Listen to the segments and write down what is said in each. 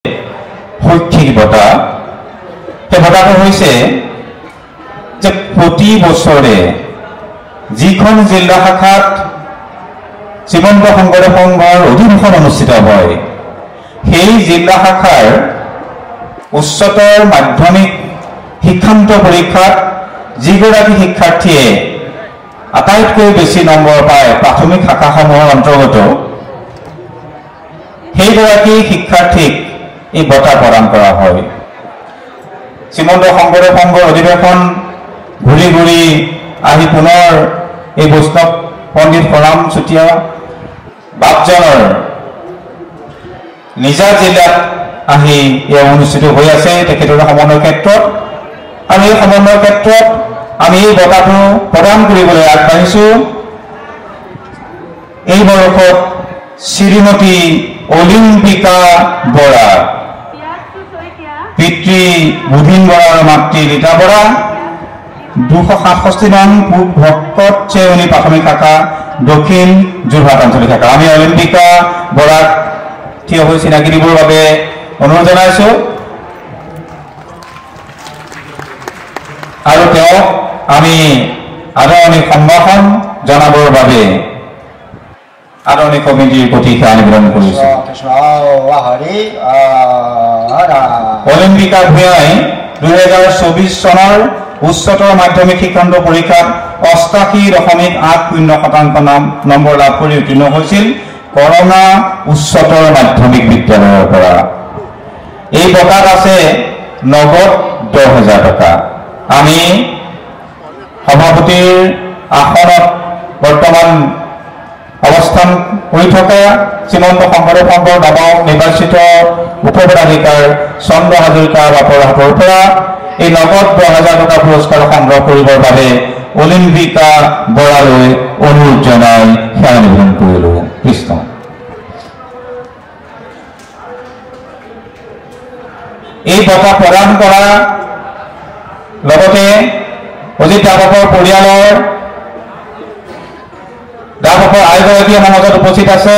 শৈক্ষিক বঁটা সেই বঁটাটো হৈছে যে প্ৰতি বছৰে যিখন জিলা শাখাত শ্ৰীমন্ত শংকৰদেৱ সংঘৰ অধিৱেশন অনুষ্ঠিত হয় সেই জিলা শাখাৰ উচ্চতৰ মাধ্যমিক শিক্ষান্ত পৰীক্ষাত যিগৰাকী শিক্ষাৰ্থীয়ে আটাইতকৈ বেছি নম্বৰ পায় প্ৰাথমিক শাখাসমূহৰ অন্তৰ্গত সেইগৰাকী শিক্ষাৰ্থীক এই বঁটা প্ৰদান কৰা হয়। শ্ৰীমন্ত শংকৰদেৱ সংঘৰ অধিৱেশন ঘূৰি ঘূৰি আহি পুনৰ এই বৈষ্ণৱ পণ্ডিত শৰাম চুতীয়া বাপজনৰ নিজা জিলাত আহি এয়া অনুষ্ঠিত হৈ আছে তেখেতৰ সমন্বয় ক্ষেত্ৰত আৰু এই সমন্বয় ক্ষেত্ৰত আমি এই বঁটাটো প্ৰদান কৰিবলৈ আগবাঢ়িছোঁ। এই বৰ্ষত শ্ৰীমতী অলিম্পিকা বৰা, পিতৃ বুধিন বৰা আৰু মাতৃ ৰীতা বৰা, 267 নং পূব ভকত চেউনি প্ৰাথমিক শাখা, দক্ষিণ যোৰহাট আঞ্চলিক শাখা। আমি অলিম্পিকা বৰাক থিয় হৈ চিনাকি দিবৰ বাবে অনুৰোধ জনাইছোঁ আৰু তেওঁক আমি আদৰণি সম্ভাষণ জনাবৰ বাবে আদৰণি কমিটিৰ প্ৰতি সেৱা নিবেদন কৰিছোঁ। অলিম্পিকা ভূঞাই 2024 চনৰ উচ্চতৰ মাধ্যমিক শিক্ষান্ত পৰীক্ষাত 88.80% নম্বৰ লাভ কৰি উত্তীৰ্ণ হৈছিল কৰঙা উচ্চতৰ মাধ্যমিক বিদ্যালয়ৰ পৰা। এই বঁটাত আছে নগদ 10,000 টকা। আমি সভাপতিৰ আসনত বৰ্তমান অৱস্থান কৰি থকা শ্ৰীমন্ত শংকৰদেৱ সংঘৰ নৱ নিৰ্বাচিত উপপদাধিকাৰ চন্দ্ৰ হাজৰিকা বাপৰ হাতৰ পৰা এই নগদ 10,000 টকা পুৰস্কাৰ সংগ্ৰহ কৰিবৰ বাবে অলিম্পিকা বৰালৈ অনুৰোধ জনাই সেৱা নিবেদন কৰিলোঁ। কৃষ্ণ। এই বঁটা প্ৰদান কৰা লগতে অজিত দাসৰ পৰিয়ালৰ দাসৰ আইগৰাকী আমাৰ মাজত উপস্থিত আছে।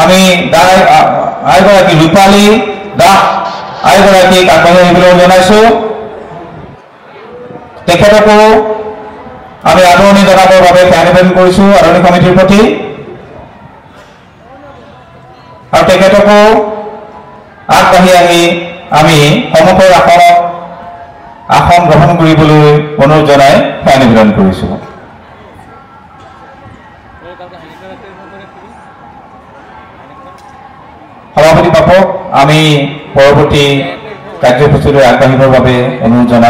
আমি আইগৰাকী ৰূপালী দাস আইগৰাকীক আগবাঢ়ি আহিবলৈ জনাইছোঁ। তেখেতকো আমি আদৰণি জনাবৰ বাবে সেৱা নিবেদন কৰিছোঁ আদৰণি কমিটিৰ প্ৰতি আৰু তেখেতকো আগবাঢ়ি আহি আমি সন্মুখৰ আসন গ্ৰহণ কৰিবলৈ অনুৰোধ জনাই সেৱা নিবেদন কৰিছোঁ। সভাপতি বাপক আমি পৰৱৰ্তী কাৰ্যসূচীলৈ আগবাঢ়িবৰ বাবে অনুৰোধ জনাই